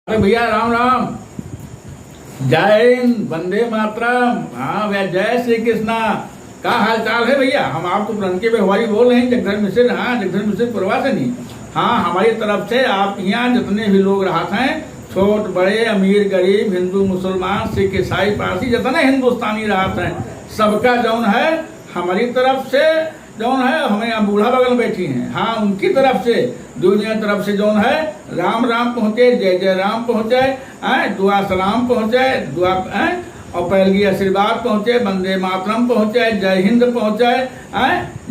अरे भैया राम राम। जय हिंद, वंदे मातरम। हाँ भैया, जय श्री कृष्णा। क्या हाल चाल है भैया? हम आपको रन के व्यवहारी बोल रहे हैं, जगधर मिश्र। हाँ, जगधर मिश्र प्रवासिनी। हाँ, हमारी तरफ से आप यहाँ जितने भी लोग रहत हैं, छोट बड़े अमीर गरीब, हिंदू मुसलमान सिख ईसाई पारसी, जितने हिंदुस्तानी रहत हैं, सबका जौन है हमारी तरफ से जौन है, हमें यहाँ बूढ़ा बगल बैठी हैं। हाँ, उनकी तरफ से दुनिया तरफ से जौन है राम राम पहुँचे, जय जय राम पहुँचे, दुआ सलाम पहुँचे, दुआ और पहलगी आशीर्वाद पहुँचे, वंदे मातरम पहुँचे, जय हिंद पहुँचे,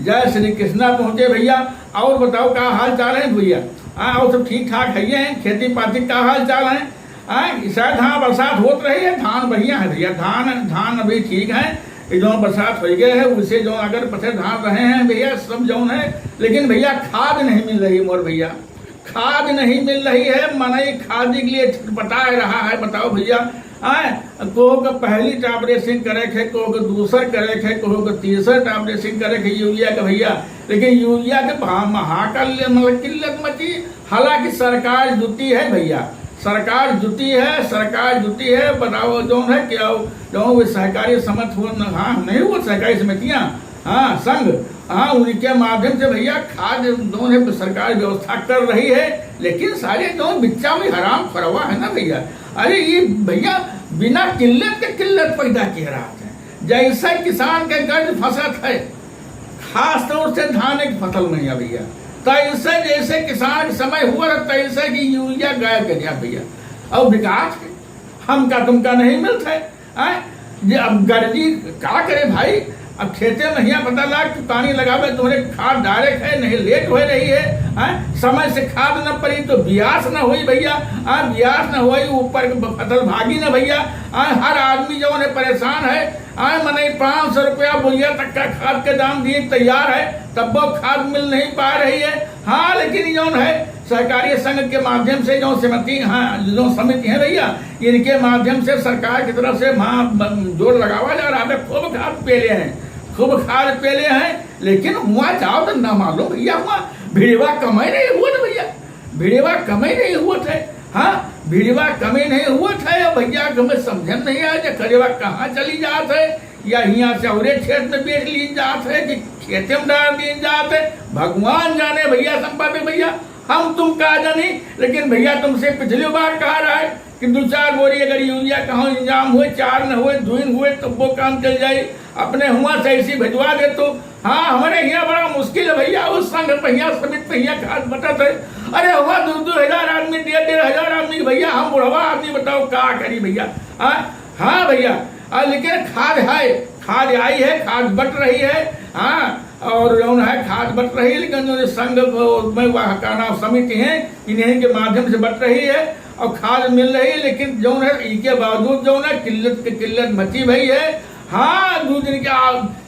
जय श्री कृष्णा पहुँचे भैया। और बताओ क्या हाल चाल है भैया? और सब ठीक ठाक है? खेती पाती का हाल चाल है? शायद हाँ बरसात होत रही है, धान बढ़िया है भैया। धान अभी ठीक है, जो बरसात हो गए है उससे जो अगर पथे धान रहे हैं भैया सब जौन है। लेकिन भैया खाद नहीं मिल रही मोर भैया, खाद नहीं मिल रही है। मनई खाद के लिए बता रहा है। बताओ भैया, कोहो का पहली टाप रेसिंग करे थे, कोहो का दूसर करे थे, कोहो का तीसर टाप रेसिंग करे थे यूरिया का भैया। लेकिन यूरिया के महाकाल मतलब किल्लत मची। हालांकि सरकार जुटी है भैया, सरकार जुटी है। बताओ जौन है क्या जो सहकारी समिति हो, हाँ नहीं वो सहकारी समितियाँ, हाँ संघ, हाँ उनके माध्यम से भैया खाद जौन है सरकार व्यवस्था कर रही है। लेकिन सारे जौन बिच्चा में हराम फरवा है ना भैया। अरे ये भैया बिना किल्लत के किल्लत पैदा किए रहा है। जैसे किसान के कर्ज फंसत है, खास तौर से धान एक फसल नहीं है भैया, तैसे जैसे किसान समय हुआ तैसे की यूरिया गायब कर दिया भैया। और विकास हम का तुमका नहीं मिलता है। अब गर्जी क्या करे भाई? अब खेते में यहाँ पता लगा पानी लगावे तुम्हारे खाद डायरेक्ट है, नहीं लेट हो रही है। समय से खाद न पड़ी तो ब्यास न हुई भैया, ब्यास न हुई ऊपर फसल भागी न भैया। हर आदमी जो है परेशान है। मैंने 500 रुपया बोलिया तक का खाद के दाम दिए तैयार है, तब वो खाद मिल नहीं पा रही है। हाँ, लेकिन जो है सहकारी संघ के माध्यम से जो समिति, हाँ जो समिति है भैया, इनके माध्यम से सरकार की तरफ से जोर लगावा जा रहा है। खूब खाद पेले हैं, लेकिन हुआ चाहो तो ना मालूम भैया, हुआ भिड़वा कमाई नहीं हुआ था भैया, भिड़वा कमाई नहीं हुआ थे। हाँ, भिड़वा कमी नहीं हुआ था भैया, हमें समझ नहीं आया खरीवा कहाँ चली जात है, या यहाँ से और क्षेत्र में बेच ली जात है कि खेते में डाल दी जात है। भगवान जाने भैया संपत्ति भैया, हम तुम कहा जानी। लेकिन भैया तुमसे पिछली बार कहा रहा है कि 2-4 बोरी अगर यूरिया कहाँ इंजाम हुए, 4 न हुए, 2 हुए तो वो काम चल जाए। अपने हुआ से ऐसी भिजवा दे तो। हाँ, हमारे यहाँ बड़ा मुश्किल है भैया, उस संघ भैया समित भैया खाद बटत है। अरे हुआ 2-2 हजार आदमी, 1.5 हजार आदमी भैया, हम बुढ़वा आदमी बताओ क्या करी भैया। हाँ भैया, लेकिन खाद है, खाद आई है, खाद बट रही है। हाँ, और जो है खाद बट रही है, लेकिन जो संघ में वह का नाम समिति है, इन्हीं के माध्यम से बट रही है और खाद मिल रही है। लेकिन जो है इसके बावजूद जो है किल्लत मची भई है। हाँ, 2 दिन का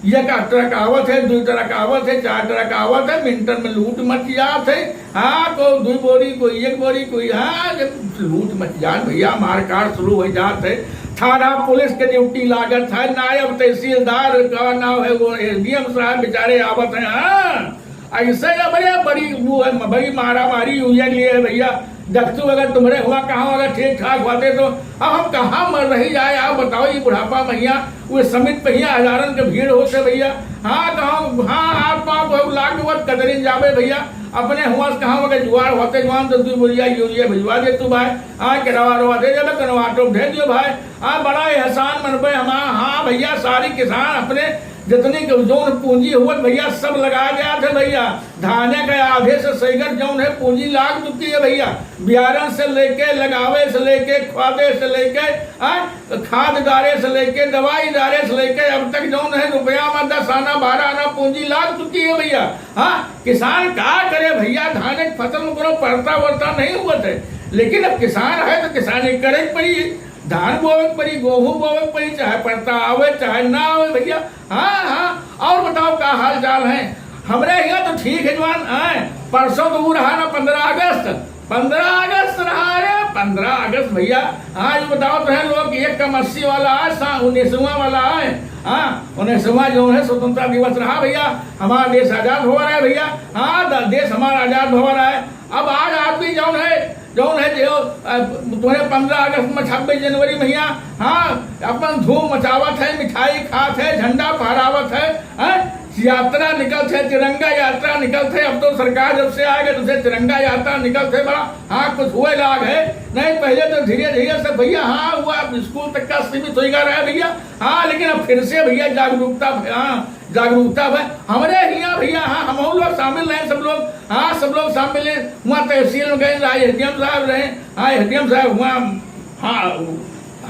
एक तरह का आवत है, 2 तरह का आवत है, 4 तरह का आवत है। मिनटन में लूट मच जात है। हाँ, कोई 2 बोरी, कोई 1 बोरी, कोई हाँ लूट मच जात भैया, मारकाट शुरू हो जात है। थाना पुलिस के ड्यूटी लागत है, नायब तहसीलदार का नाम है, वो एसडीएम साहब बेचारे आवत है। हाँ, ऐसे बड़ी वो है, बड़ी मारा मारी यूरिया लिए है भैया। दख्तू अगर तुम्हारे हुआ कहाँ अगर ठीक ठाक होते तो अब हम कहाँ मर रही जाए। आप बताओ, ये बुढ़ापा भैया वो समित भैया हजारन के भीड़ होते भैया। हाँ कहाँ, हाँ आप पाप लाख कदरिन जावे भैया। अपने हुआ कहाँ अगर जुआर होते जवान तो 2 बोरिया यूरिया भिजवा दे तू भाई। हाँ, किरावा दे जब कनवाटो भेज दो भाई। हाँ, बड़ा एहसान मनबे हमारा। हाँ भैया, सारी किसान अपने जितनी जोन पूंजी हुआ भैया सब लगा गया थे भैया। धाने के आधे से सैगर जौन है पूंजी लाग चुकी है भैया। बियारन से लेके, लगावे से लेके, खादे से लेके, खाद डारे से लेके, दवाई डारे से लेके, अब तक जौन है रुपया में 10 आना 12 आना पूंजी लाग चुकी है भैया। हाँ, किसान क्या करे भैया? धान एक फसल में कोनो पड़ता वरता नहीं हुआ थे, लेकिन अब किसान है तो किसानी करे पड़ी। धान बोवे पड़ी, गेहूं बोवे पड़ी, चाहे पड़ता आवे चाहे ना आवे भैया। हाँ, और बताओ क्या हाल चाल है? हमरे यहाँ तो ठीक है जवान। परसों तो वो रहा ना 15 अगस्त, 15 अगस्त रहा रे, 15 अगस्त भैया। हाँ, ये बताओ तो है लोग, एक कम 80 वाला है, 19वां वाला है। हाँ, 19वां जो है स्वतंत्रता दिवस रहा भैया। हमारा देश आजाद हो रहा है भैया। हाँ, देश हमारा आजाद हो रहा है। अब आज आदमी जो है जौन है जो तुम्हें 15 अगस्त में 26 जनवरी में भैया हाँ अपन धूम मचावत है, मिठाई खात है, झंडा फहरावत है, यात्रा निकलत है, तिरंगा यात्रा निकलत है। अब तो सरकार जब से आ गए तो तिरंगा यात्रा निकलत है, बड़ा हाँ कुछ हुए लाग है। नहीं पहले तो धीरे धीरे से भैया हाँ हुआ स्कूल तक का सीमित हो रहा है भैया हाँ, लेकिन अब फिर से भैया जागरूकता है हमारे यहाँ भैया हाँ, हम लोग शामिल रहे, सब लोग हाँ, सब लोग शामिल है। वहाँ तहसील में गए, एसडीएम साहब रहे हाँ, एसडीएम साहब वहाँ हाँ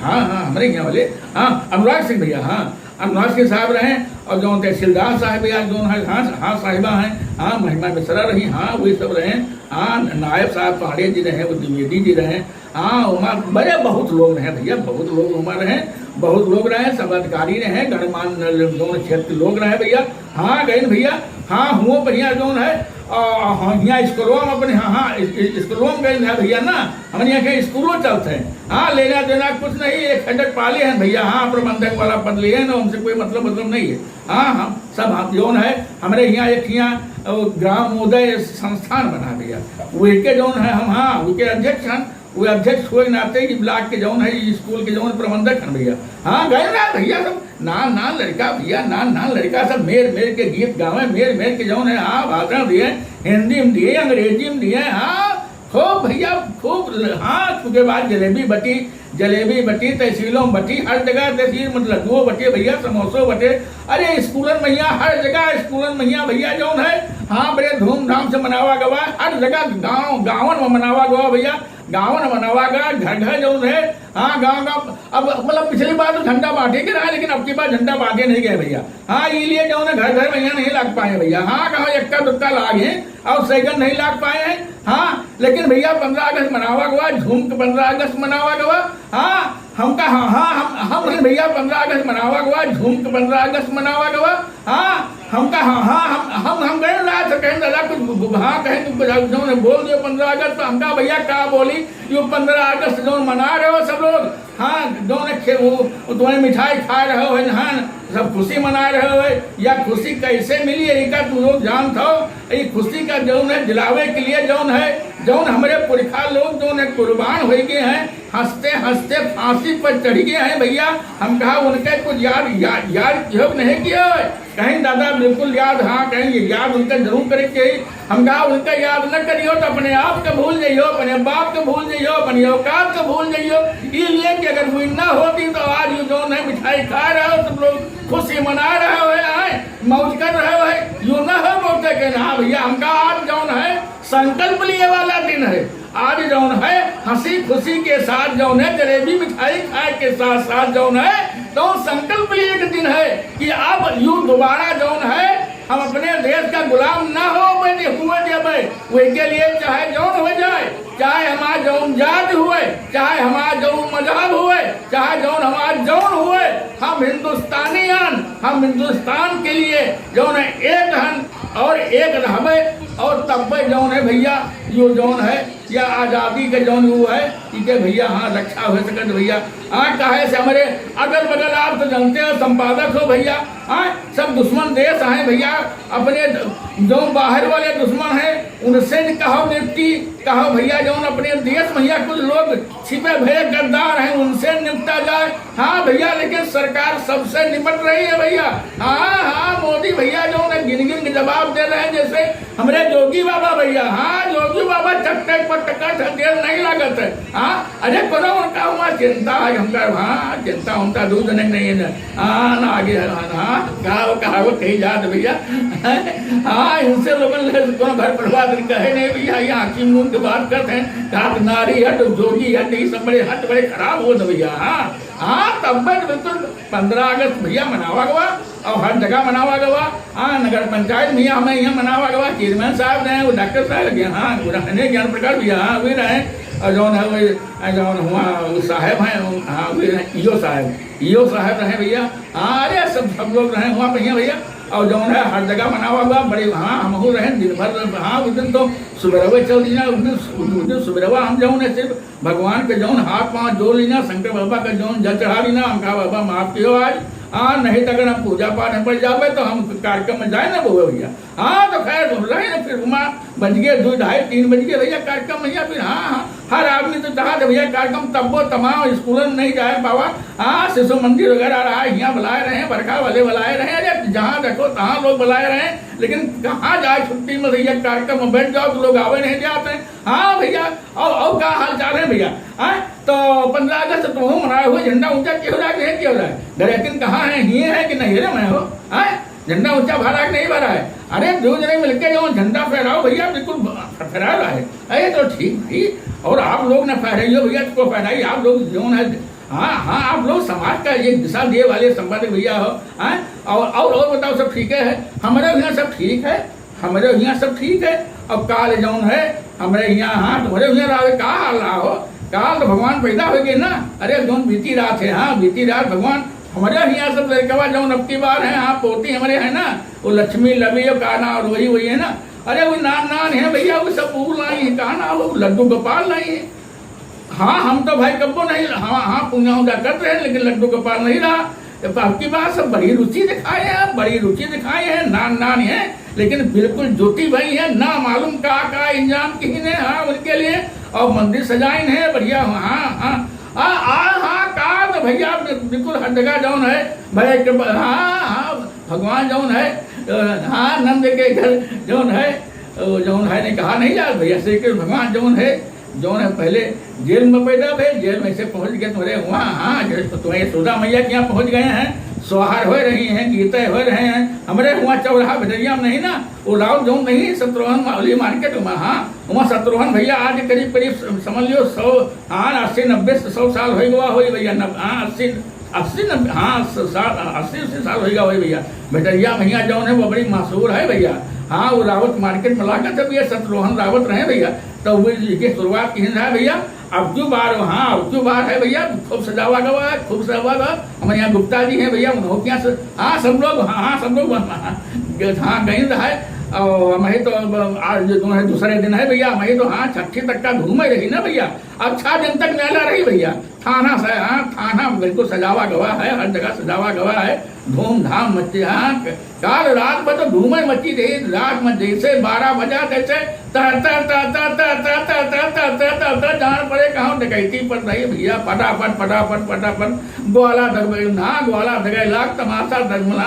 हाँ हाँ हमारे यहाँ वाले हाँ अनुराग सिंह भैया हाँ, अनुराग सिंह साहब रहे और जो तहसीलदार साहब भैया जो हाँ हाँ साहिबा हैं हाँ, महिमा मिश्रा रही हाँ, वे सब रहे हाँ, नायब साहब पहाड़े जी रहे, वो द्विवेदी जी रहे हाँ, उमर बड़े बहुत लोग रहे भैया, बहुत लोग उमर रहे, बहुत लोग रहे, सब अधिकारी रहे, गणमान्य दोनों क्षेत्र लोग रहे भैया हाँ, गए भैया हाँ हुआ बढ़िया जोन है यहाँ स्कूलों में अपने हाँ स्कूलों में गए भैया ना, हमारे यहाँ के स्कूलों चलते हैं हाँ, लेना देना कुछ नहीं, एक खंडक पाले हैं भैया हाँ, प्रबंधक वाला पद लिए हैं ना, उनसे कोई मतलब नहीं है हाँ, हम सब जोन है हमारे यहाँ एक यहाँ ग्राम उदय संस्थान बना भैया, वो के जोन है हम हाँ, उनके अध्यक्ष हैं, वो अध्यक्ष हुए नाते कि ब्लॉक के जौन है स्कूल के जौन प्रबंधक हैं भैया हाँ, गए ना भैया सब नान लड़का भैया नान लड़का सब मेर के गीत गावे, मेर के जौन है हाँ, भाषण दिए, हिंदी में दिए, अंग्रेजी में दिए हाँ, खूब भैया खूब हाँ, उसके बाद जलेबी बटी तहसीलों में बटी, हर जगह तहसील में लड्डुओं बटे भैया, समोसों बटे, अरे स्कूलन मैया हर जगह स्कूलन मैया भैया जौन है हाँ, बड़े धूमधाम से मनावा गवा, हर जगह गाँवन में मनावा गवा भैया, गाँव में मनावा गया, घर जो है हाँ, गाँव अब मतलब पिछली बार तो झंडा बांटे के रहा, लेकिन अब की बार झंडा बांटे नहीं गए भैया हाँ, इसलिए जो है घर भैया नहीं लाग पाए भैया हाँ, कहा इक्का दुक्का लाग है और सेकंड नहीं लाग पाए हैं हाँ, लेकिन भैया 15 अगस्त मनावा गवा, झूम के 15 अगस्त मनावा गवा हाँ, हम हम भैया 15 अगस्त मनावा गवा, झूम के 15 अगस्त मनावा गवा हाँ, हम गए रात कहें दादा कुछ हाँ कहें जो ने बोल दियो 15 अगस्त, तो हम कहा भैया क्या बोली यो 15 अगस्त जो मना रहे हो सब लोग हाँ, जो ने तुम्हें मिठाई खा रहे हो हाँ, सब खुशी मना रहे हो, या खुशी कैसे मिली है का तुम लोग जानते हो, ये खुशी का जौन है दिलावे के लिए जौन है जौन हमारे पुरखा लोग जो है कुर्बान हो गए हैं, हंसते हंसते फांसी पर चढ़ गए हैं भैया, हम कहा उनके कुछ याद क्यों नहीं किया कहीं दादा बिल्कुल याद हाँ, कहीं याद उनका जरूर करेंगे, हम कहा उनका याद न करियो तो अपने आप को भूल जाइयो, अपने बाप को भूल जाइयो, अपनी औकात को भूल जाइयो, इसलिए कि अगर वो न होती तो आज ये जो है मिठाई खा रहे हो सब लोग, खुशी मना रहे हो मौज कर रहे हो, यू न हो बोलते कि हाँ भैया हम कहा आज जौन है संकल्प लिए वाला दिन है, आज जौन है हंसी खुशी के साथ जौन है जलेबी मिठाई खाए के साथ साथ जौन है तो संकल्प लिए के दिन है कि अब यू दोबारा जौन है हम अपने देश का गुलाम ना हो हुए जब के लिए चाहे जौन हो जाए, चाहे हमारा जौन जात हुए, चाहे हमारा जौन मजहब हुए, चाहे जौन हमारा जौन हुए, हम हिंदुस्तानियन, हम हिंदुस्तान के लिए जौन है एक हन और एक रहबे और तब जौन है भैया यो जौन है या आज़ादी के जौन वो है ठीक है भैया हाँ, रक्षा हो सके भैया हाँ, कहे से हमारे अगल बगल आप तो जानते हो संपादक हो भैया हाँ, सब दुश्मन देश हैं भैया, अपने जो बाहर वाले दुश्मन हैं उनसे कहो निपटी, कहो भैया जो अपने देश भैया कुछ लोग छिपे भये गद्दार हैं उनसे निपटा जाए हाँ भैया, लेकिन सरकार सबसे निपट रही है भैया हाँ हाँ, मोदी भैया जो है गिन के जवाब दे रहे हैं, जैसे हमारे जोगी बाबा भैया हाँ, जोगी बाबा चक्कर पर टक्कर देर नहीं लागत है हाँ, अरे करो उनका हुआ चिंता है हमका हाँ, चिंता उनका दूध नहीं है हाँ ना आगे हाँ, कहावत कही जात भैया हाँ, इनसे लोगों घर परिवार कहे नहीं भैया, ये हाकिम नून की बात करते हैं कहा नारी हट जोगी हट ये सब बड़े हट बड़े खराब हो भैया हाँ हाँ, तब बिल्कुल 15 अगस्त भैया मनावा गवा और हर जगह मनावा गवा हाँ, नगर पंचायत भैया हमें यहाँ मनावा गवा, चेयरमैन साहब रहे, वो डॉक्टर साहब लगे हाँ, रहने ज्ञान प्रकाश भैया हाँ वे रहे, और जौन है वो जौन हुआ साहब हैं हाँ वे रहे ईओ साहब रहे भैया हाँ, अरे सब लोग रहे हुआ भैया और जौन है हर जगह मनावा हुआ बड़े हाँ, हम हो रहे दिन भर हाँ, उस दिन तो सुबह चल दीना, उस दिन सुबह हम जौन है सिर्फ भगवान के जौन हाथ पाँव जोड़ लीना, शंकर बाबा का जौन जल चढ़ा लीना, हम कहा बाबा माफ कियो आज हाँ, नहीं तो अगर हम पूजा पाठ पर जावे तो हम कार्यक्रम में जाए ना बहुए भैया हाँ, तो खैर रहे ना फिर वहाँ बज गए 2 ढाई 3 बज गए भैया कार्यक्रम भैया, फिर हाँ हाँ हर आदमी तो चाहते भैया कार्यक्रम तब वो तमाम स्कूल में नहीं जाए बाबा। हाँ, शिशु मंदिर वगैरह रहा है, यहाँ बुलाए रहे हैं, बरखा वाले बुलाए रहे हैं, अरे जहाँ देखो तहाँ लोग बुलाए रहे हैं, लेकिन कहाँ जाए छुट्टी में भैया कार्यक्रम में बैठ जाओ तो लोग आवे नहीं जाते हैं। हाँ भैया, और क्या हाल चाल है भैया? तो 15 अगस्त तुम मनाए हुए झंडा ऊंचा क्यों हो रहा है, क्यों हो रहा है? दरअसल कहाँ है, ये है कि नहीं है? मैं हो झंडा ऊंचा भरा कि नहीं भरा है? अरे दो जने मिलकर जो झंडा फहराओ भैया, बिल्कुल फहरा रहा है। अरे तो ठीक भाई, और आप लोग ना फहराइए भैया, तो फहराइए आप लोग जो है। हाँ, आप लोग समाज का ये दिशा दिए वाले संपादक भैया हो। और बताओ सब ठीक है? हमारे यहाँ सब ठीक है, हमारे यहाँ सब ठीक है। अब काल जौन है हमारे यहाँ, हाँ तुम्हारे यहाँ रहा का हाल रहा हो, काल तो भगवान पैदा हो गए ना। अरे जौन बीती रात है, हाँ बीती रात भगवान हमारे यहाँ सब लड़कवा जौन अब की बार है, हाँ पोती हमारे है ना, वो लक्ष्मी लवी का ना, और वही है ना। अरे वो नान है भैया, वो सब फूल लाई है, कहा ना वो लड्डू गोपाल लाई है। हाँ हम तो भाई कब्बो नहीं, हाँ पूजा उजा करते हैं, लेकिन लड्डू गोपाल नहीं रहा। आपकी बात सब बड़ी रुचि दिखाए हैं, बड़ी रुचि दिखाए हैं, नान है, लेकिन बिल्कुल ज्योति भाई है ना, मालूम का इंजाम की है। हाँ उनके लिए और मंदिर सजाइन है बढ़िया। हाँ का तो भैया बिल्कुल हर जगह जौन है भैया। हाँ भगवान जौन है, हाँ नंद के घर जौन है ने कहा नहीं यार भैया, श्री कृष्ण भगवान जौन है पहले जेल में पैदा भे, जेल में से पहुंच गए तुम्हारे वहाँ। हाँ तुम्हारे यशोदा मैया के यहाँ पहुंच गए हैं, सोहार हो रही हैं, गीते हो रहे हैं। हमारे वहाँ चौराहा भदरिया में नहीं ना, वो राव जो नहीं शत्रुघ्न वाली मार्केट में। हाँ वहाँ शत्रुघ्न भैया आज करीब समझ लो 100 80-90-100 साल हो गया हो भैया। 80 साल हो गया हो भैया। भदरिया भैया जो है वो बड़ी मशहूर है भैया। हाँ वो रावत मार्केट में लाकर जब ये शत्रुघ्न रावत रहे भैया, तो वो की शुरुआत की है भैया। अब जो बार है भैया, खूब सजावा गवा है, खूब सजावा गवा। हमारे यहाँ गुप्ता जी हैं भैया, उन्होंने यहाँ से हाँ सब लोग हाँ गई रहा है। और मैं तो आज दूसरे दिन है भैया, मैं तो हाँ छठी तक का धूम ही रही ना भैया। अब 6 दिन तक मेला रही भैया। थाना से हाँ थाना बिल्कुल सजावा गवा है, हर जगह सजावा गवा है, धूमधाम मची। हाँ काल रात में तो धूम ही मची रही, रात में जैसे 12 बजा तैसे जान पड़े कहाँ डकैती पड़ रही भैया। फटाफट ग्वाला दगे लाख तमाशा दगमला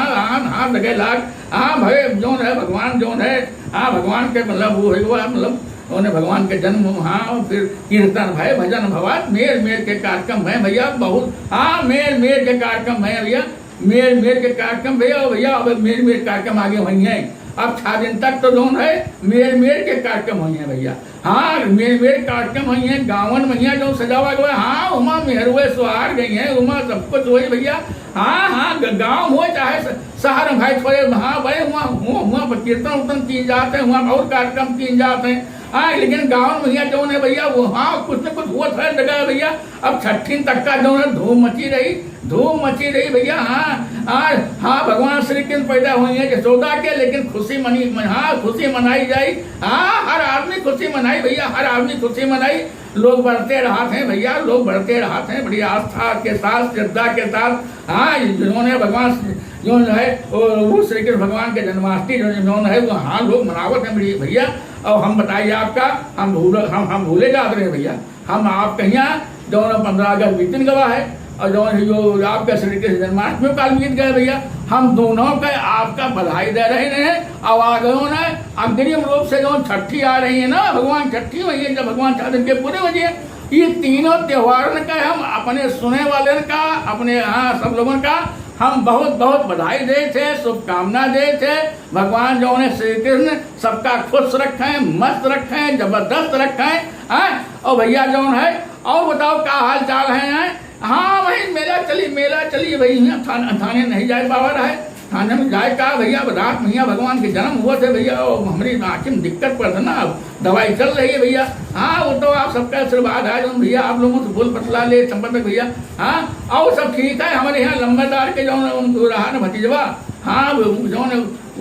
हाँ दगे लाख। हाँ भाई जोन है भगवान जोन है, हाँ भगवान के मतलब वो है मतलब उन्हें भगवान के जन्म। हाँ फिर कीर्तन भाई भजन भवात मेर के कार्यक्रम है भैया बहुत। हाँ मेर के कार्यक्रम है भैया, मेर के कार्यक्रम भैया। अब मेर कार्यक्रम आगे वही है। अब 6 दिन तक तो जोन है मेर के कार्यक्रम हुई है भैया। हाँ मेर कार्यक्रम हुई है, गावन भैया जो सजावा गया। हाँ उमा मेहरुए सुहार गई है, उमा सब कुछ हुई भैया। हाँ गाँव हो चाहे शहर भाई थोड़े हाँ भाई वहाँ पर कीर्तन उर्तन की जाते हैं, वहाँ और कार्यक्रम की जाते हैं। हाँ लेकिन गाँव भैया जो है भैया वो हाँ कुछ न कुछ हुआ था जगह भैया। अब 6 तक का जो है धूम मची रही भैया। हाँ भगवान श्री कृष्ण पैदा हुए हैं यशोदा के, लेकिन खुशी मनाई जाए। हाँ हर आदमी खुशी मनाई भैया, हर आदमी खुशी मनाई। लोग बढ़ते रहा थे भैया, लोग बढ़ते रहा थे बड़ी आस्था के साथ, श्रद्धा के साथ। हाँ जिन्होंने भगवान जो है वो श्री कृष्ण भगवान के जन्माष्टमी जो है वो हाँ लोग मनावत हैं बड़ी भैया। और हम बताइए आपका हम भूले जाते रहे भैया। हम आपके यहाँ जो 15 अगस्त बीतन गवा है, और जो आपका श्री कृष्ण जन्माष्टमी काल बीत गए भैया। हम दोनों का आपका बधाई दे रहे हैं। और आगे ना अग्रिम रूप से जो छठी आ रही है ना, भगवान छठी वही है जब भगवान 6 दिन के पूरे बजे। ये तीनों त्योहार का हम अपने सुने वाले का, अपने यहाँ सब लोगों का हम बहुत बहुत बधाई दे थे, शुभकामना दे थे। भगवान जो है श्री कृष्ण सबका खुश रखें, मस्त रखें, जबरदस्त रखें। और भैया जो है और बताओ क्या हाल चाल है? हाँ भाई मेला चली भाई। थाने नहीं जाए बाबा रहे, थाने में जाए का भैया। रात भैया भगवान के जन्म हुआ थे भैया, और हमारी आँखी में दिक्कत पड़ था ना, अब दवाई चल रही है भैया। हाँ वो तो आप सबका आशीर्वाद है जो भैया आप लोगों से बोल बतला ले संपर्क भैया। हाँ और सब ठीक है। हमारे यहाँ लंबेदार के जो रहा ना भतीजवा, हाँ जो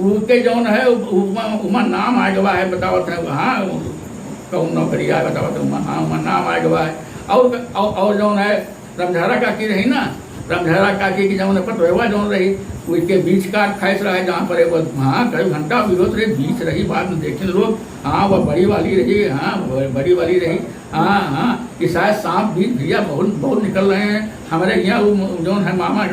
उसके जो है उमा नाम आ गवा है बताओ। हाँ कौन नौकरी आए बताओ। हाँ उमा नाम आ गवा है। और जो है रमझारा का की रही ना, रामझरा काकी की जौन पतवा जौन रही उसके बीच काट फैस रहा है जहाँ पर वो हाँ कई घंटा विरोध रही बीच रही बाद में देखे लोग हाँ वह बड़ी वाली रही हाँ बड़ी वाली रही हाँ हाँ कि शायद सांप भी भैया बहुत बहुत निकल रहे हैं हमारे यहाँ वो जो है मामा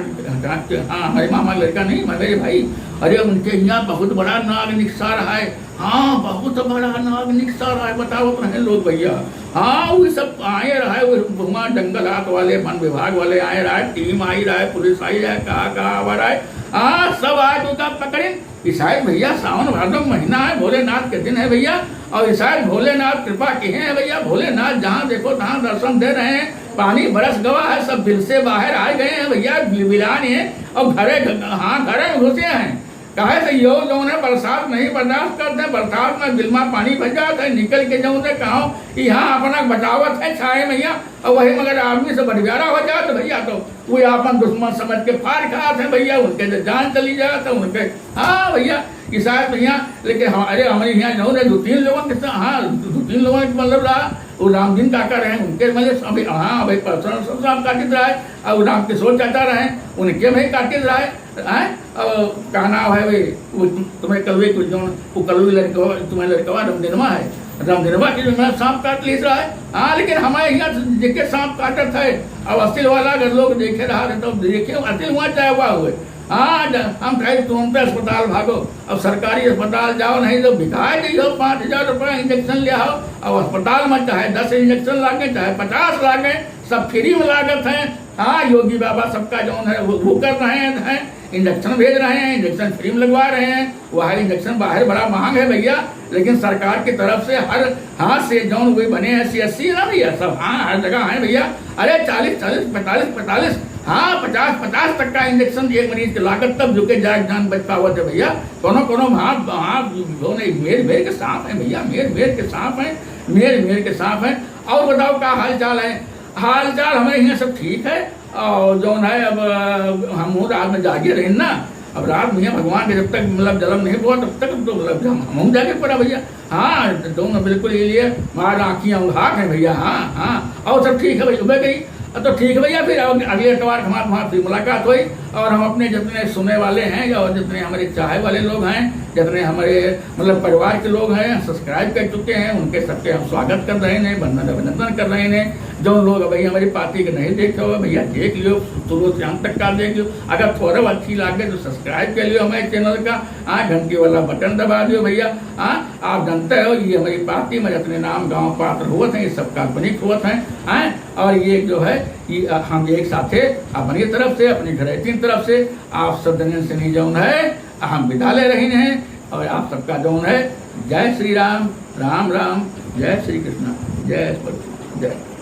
हाँ हमारे मामा लड़का नहीं मेरे भाई अरे उनके यहाँ बहुत बड़ा नाग निकसा रहा है हाँ बहुत बड़ा नाग निकसा रहा है बताओ तो है लोग भैया हाँ वो सब आए रहा है वहाँ जंगल हाथ वाले वन विभाग वाले आए रहा है टीम आई रहा है पुलिस आई है कहाँ आ रहा है हाँ सब आज उसका पकड़े शायद भैया सावन भादो महीना है भोलेनाथ के दिन है भैया और शायद भोलेनाथ कृपा की है भैया भोलेनाथ जहाँ देखो तहाँ दर्शन दे रहे हैं पानी बरस गवा है सब दिल से बाहर आ गए हैं भैया बिलान है और घरे में घुसे हैं कहे तो यो जो है बरसात नहीं बर्दाश्त करते बरसात में दिल में पानी भर जाता है निकल के जो है कहो यहाँ अपना बचावत है छाए भैया और वही मगर आदमी से बटव्यारा हो जाए तो भैया तो वो अपन दुश्मन समझ के फाड़ खाते हैं भैया उनके जो जान चली जाए तो उनके हाँ भैया कि शायद भैया लेकिन हमारे हमारे यहाँ जो है 2-3 लोगों के हाँ 2-3 लोगों के मतलब रहा वो रामदीन काका रहे उनके मतलब अभी हाँ भाई पर्सनल सब साहब काटित रहा है और राम किशोर चाचा रहे उनके भाई काटित रहा है कहा नाम है भाई तुम्हें कलवे कुछ जो वो कलवी लड़का तुम्हें लड़का रामदिनवा है रामदिनवा की जो सांप काट ली रहा है हाँ लेकिन हमारे यहाँ देखे सांप काटत है अब असिल वाला अगर लोग देखे रहा है तो देखे असिल वहाँ चाहे हुआ हुए हाँ हम कहे तुरंत अस्पताल भागो अब सरकारी अस्पताल जाओ नहीं तो भिखाई दी हो 5,000 रुपये इंजेक्शन ले आओ अब अस्पताल में चाहे 10 इंजेक्शन लागे चाहे 50 लागे सब फ्री में लागत है हाँ योगी बाबा सबका जो है वो कर रहे हैं इंजेक्शन भेज रहे हैं इंजेक्शन फ्री में लगवा रहे हैं वह इंजेक्शन बाहर बड़ा महंग है भैया लेकिन सरकार की तरफ से हर हाथ से जौन वही बने हैं CSC ना भैया सब हाँ हर जगह है भैया अरे 40 45 हाँ 50 तक का इंजेक्शन एक मरीज की लागत तब झुके जान बच पावत है भैया कोनो हाँ मेर के सांप है भैया मेर के सांप है मेर के सांप है और बताओ क्या हाल चाल है हाल चाल हमारे यहाँ सब ठीक है और जो है अब हम रात में जागे रहे ना अब रात में भगवान के जब तक मतलब जन्म नहीं हुआ तब तक तो मतलब हम जाके पड़ा भैया हाँ दोनों बिल्कुल ये लिए हमारा आँखियाँ उघाट है भैया हाँ और सब ठीक है भैया उबे गई तो ठीक है भैया फिर अगले एतवार हमारे वहाँ फिर मुलाकात हुई और हम अपने जितने सुनने वाले हैं और जितने हमारे चाहे वाले लोग हैं जितने हमारे मतलब परिवार के लोग हैं सब्सक्राइब कर चुके हैं उनके सबके हम स्वागत कर रहे हैं अभिनंदन कर रहे हैं जो लोग भाई हमारी पार्टी के नहीं देखे हो भैया देख लियो शुरू से अंत तक का देख लियो अगर थोड़ा अच्छी लगे तो सब्सक्राइब कर लियो हमारे चैनल का घंटी वाला बटन दबा दियो भैया आप जानते हो ये हमारी पार्टी में जितने नाम गाँव पात्र हुए थे ये सब काल्पनिक हुए थे और ये जो है ये हम एक साथे अपनी तरफ से अपनी घरेती तरफ से आप सब जन से जौन है हम विदा ले रहे हैं और आप सबका जौन है जय श्री राम राम राम जय श्री कृष्ण जय